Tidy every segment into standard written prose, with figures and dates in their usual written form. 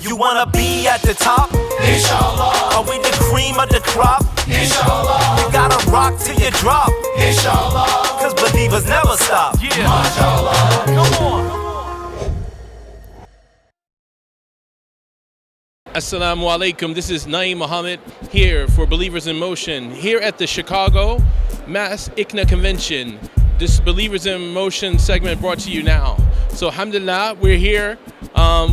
You wanna be at the top? Inshallah. Are we the cream of the crop? Inshallah. You gotta rock till you drop. Inshallah. Cause believers never stop. Yeah. MashaAllah. Come on. Assalamu alaikum. This is Naeem Muhammad here for Believers in Motion here at the Chicago Mass ICNA Convention. This Believers in Motion segment brought to you now. So alhamdulillah, we're here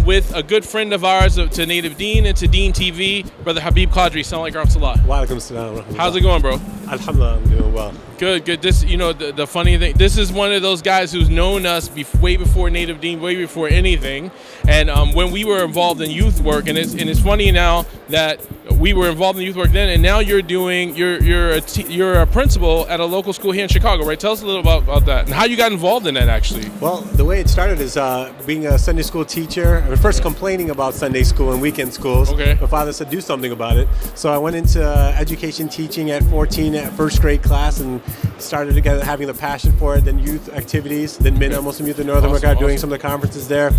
with a good friend of ours to Native Deen and to Deen TV, Brother Habeeb Quadri. Assalamu alaikum warahmatullah. Wa alaikum assalam. How's it going, bro? Alhamdulillah, I'm doing well. Good. This, the funny thing, this is one of those guys who's known us way before Native Deen, way before anything. And when we were involved in youth work, and it's funny now that we were involved in youth work then, and now you're a principal at a local school here in Chicago, right? Tell us a little about that and how you got involved in that, actually. Well, the way it started is being a Sunday school teacher. I mean, first complaining about Sunday school and weekend schools. Okay. My father said do something about it. So I went into education teaching at 14 at first grade class and started again having the passion for it. Then youth activities. Then Minna Muslim Youth in Northern America, doing some of the conferences there.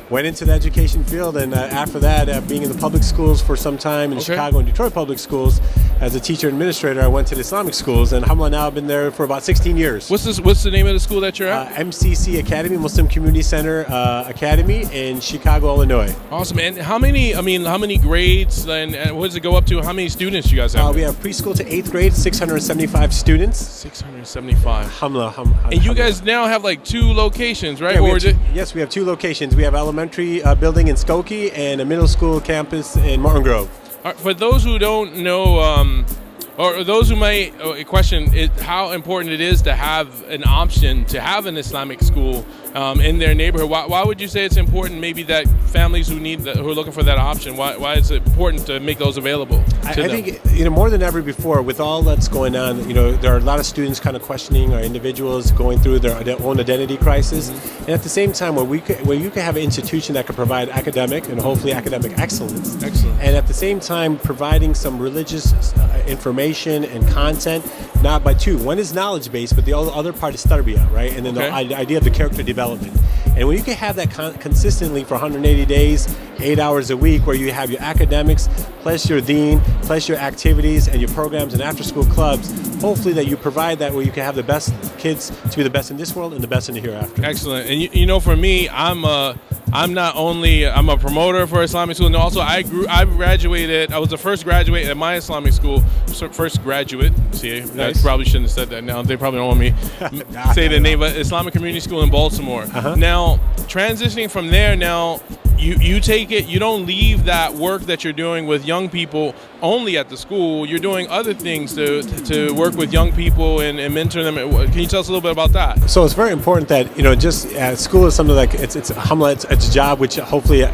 Went into the education field, and after that, being in the public schools for some time in Chicago and Detroit public schools as a teacher administrator, I went to the Islamic schools, and alhamdulillah, now I've been there for about 16 years. What's the name of the school that you're at? MCC Academy, Muslim Community Center Academy in Chicago, Illinois. Awesome. And how many grades and what does it go up to? How many students do you guys have? We have preschool to 8th grade, 675 students. 675. Alhamdulillah. And you guys now have like 2 locations, right? Yeah, yes, we have 2 locations. We have elementary building in Skokie and a middle school campus in Morton Grove. For those who don't know, or those who might question how important it is to have an option to have an Islamic school in their neighborhood, why would you say it's important maybe that families who are looking for that option, why is it important to make those available to them? I think more than ever before, with all that's going on, there are a lot of students kind of questioning, or individuals going through their own identity crisis. Mm-hmm. And at the same time, where you can have an institution that can provide academic and hopefully academic excellence. Excellent. And at the same time, providing some religious information and content, not by 2. One is knowledge-based, but the other part is tarbiyah, right? And then the idea of the character development. And when you can have that consistently for 180 days, 8 hours a week, where you have your academics, plus your deen, plus your activities and your programs and after-school clubs, hopefully that you provide that where you can have the best kids to be the best in this world and the best in the hereafter. Excellent. And for me, I'm a promoter for Islamic school, and also I graduated. I was the first graduate at my Islamic school. First graduate. See, nice. I probably shouldn't have said that. Now they probably don't want me say the name, but Islamic Community School in Baltimore. Uh-huh. Now transitioning from there, now you take it. You don't leave that work that you're doing with young people only at the school. You're doing other things to work with young people and mentor them. Can you tell us a little bit about that? So it's very important that just school is something like it's a job which hopefully.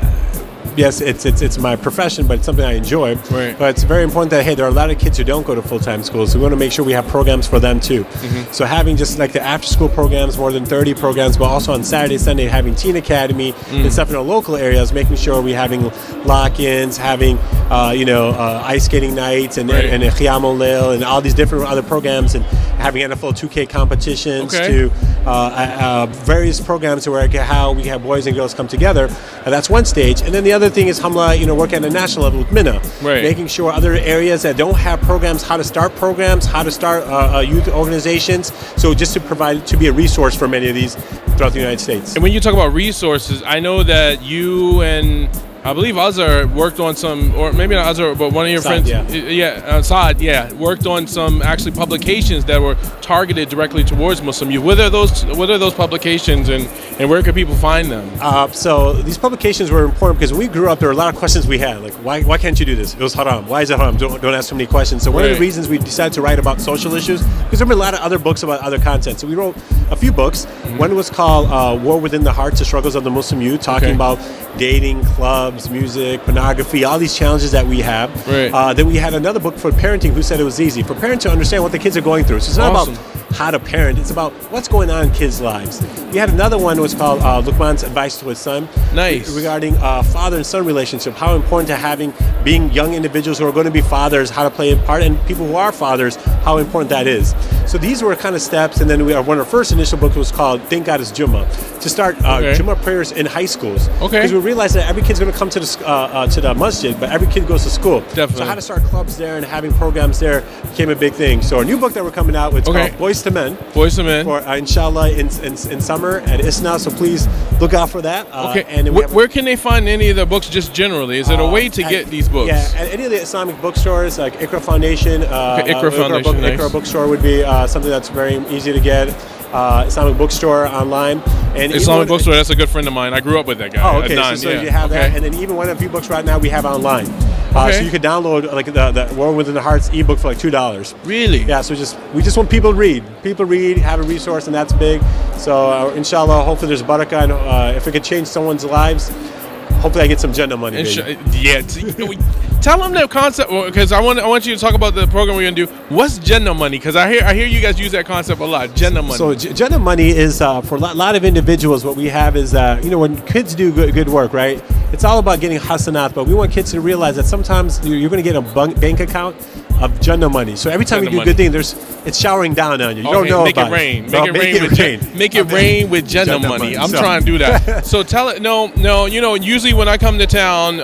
Yes, it's my profession, but it's something I enjoy. Right. But it's very important that, there are a lot of kids who don't go to full-time school, so we want to make sure we have programs for them too. Mm-hmm. So having just like the after-school programs, more than 30 programs, but also on Saturday, Sunday, having Teen Academy and stuff in our local areas, making sure we're having lock-ins, having ice skating nights and Qiyamul Layl and all these different other programs, and having NFL 2K competitions to various programs where how we have boys and girls come together. That's one stage, and then the other thing is work at a national level with Minna, making sure other areas that don't have programs, how to start programs, how to start youth organizations. So just to be a resource for many of these throughout the United States. And when you talk about resources, I know that you and I believe Azhar worked on some, or maybe not Azhar, but one of your friends, Saad, worked on some actually publications that were targeted directly towards Muslim youth. What are those publications, and where can people find them? So these publications were important because when we grew up, there were a lot of questions we had, like why can't you do this? It was haram. Why is it haram? Don't ask so many questions. So one of the reasons we decided to write about social issues, because there were a lot of other books about other content. So we wrote a few books. Mm-hmm. One was called War Within the Hearts: The Struggles of the Muslim Youth, talking about dating, clubs, music, pornography, all these challenges that we have. Then we had another book for parenting who said it was easy for parents to understand what the kids are going through. So it's not about how to parent, it's about what's going on in kids' lives. We had another one that was called Luqman's Advice to His Son. Nice. Regarding father and son relationship, how important to being young individuals who are going to be fathers, how to play a part, and people who are fathers, how important that is. So these were kind of steps, and then one of our first initial books was called "Thank God It's Jummah," to start Jummah prayers in high schools. Okay. Because we realized that every kid's going to come to the masjid, but every kid goes to school. Definitely. So how to start clubs there and having programs there became a big thing. So our new book that we're coming out with is called Boys to Men. Boys to Men. For inshallah in summer at ISNA. So please look out for that. Okay. And then Where can they find any of the books just generally? Is it a way to get these books? Yeah, at any of the Islamic bookstores like Iqra Foundation. Iqra Foundation, Iqra bookstore would be something that's very easy to get. Islamic bookstore online. And Islamic bookstore, that's a good friend of mine. I grew up with that guy. Oh, okay. Adnan, So you have that. And then even one of the few books right now we have online. So you could download like the War Within the Hearts ebook for like $2. Really? Yeah, so we just want people to read. People read, have a resource, and that's big. So inshallah, hopefully there's barakah. And if it could change someone's lives, hopefully I get some Jannah money. Yeah. Tell them the concept, because I want you to talk about the program we're gonna do. What's Jannah money? Because I hear you guys use that concept a lot. Jannah money. So Jannah money is for a lot of individuals. What we have is when kids do good work, right? It's all about getting hasanat, but we want kids to realize that sometimes you're going to get a bank account of Jannah money. So every time you do a good thing, it's showering down on you. You don't know make about it rain. it. Make it rain with Jannah money. I'm trying to do that. So tell it. No. Usually when I come to town,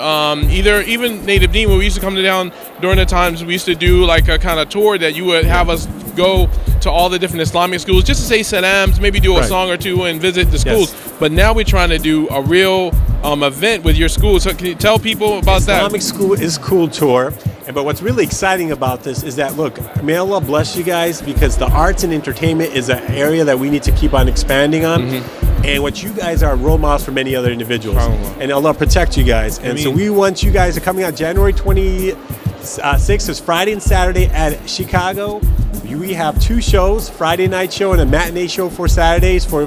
even Native Deen, when we used to come to town during the times we used to do like a kind of tour that you would have us go to all the different Islamic schools just to say salams, maybe do a song or two and visit the schools. Yes. But now we're trying to do a real event with your school. So can you tell people about that? Islamic School is Cool Tour. But what's really exciting about this is that, look, may Allah bless you guys, because the arts and entertainment is an area that we need to keep on expanding on. Mm-hmm. And what you guys are role models for many other individuals. And Allah protect you guys. And so we want you guys to coming out January 26th, is Friday and Saturday at Chicago. We have 2 shows, Friday night show and a matinee show for Saturdays for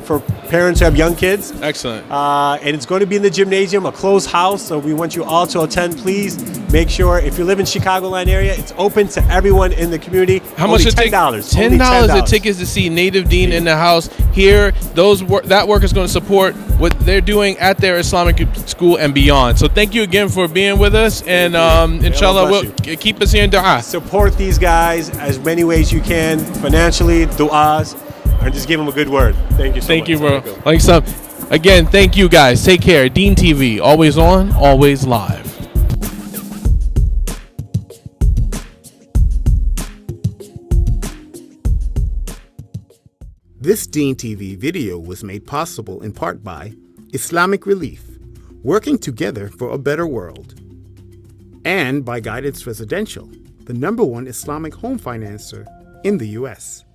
parents who have young kids. Excellent. And it's going to be in the gymnasium, a closed house, so we want you all to attend. Please make sure, if you live in Chicagoland area, it's open to everyone in the community. How much it take? $10 the tickets to see Native Deen in the house. Here, that work is going to support what they're doing at their Islamic school and beyond. So thank you again for being with us, and inshallah, we'll keep us here in dua. Support these guys as many ways you can, financially, du'as, and just give them a good word. Thank you so much. Thank you, bro. Again, thank you guys. Take care. Deen TV, always on, always live. This Deen TV video was made possible in part by Islamic Relief, working together for a better world, and by Guidance Residential, the #1 Islamic home financer in the U.S.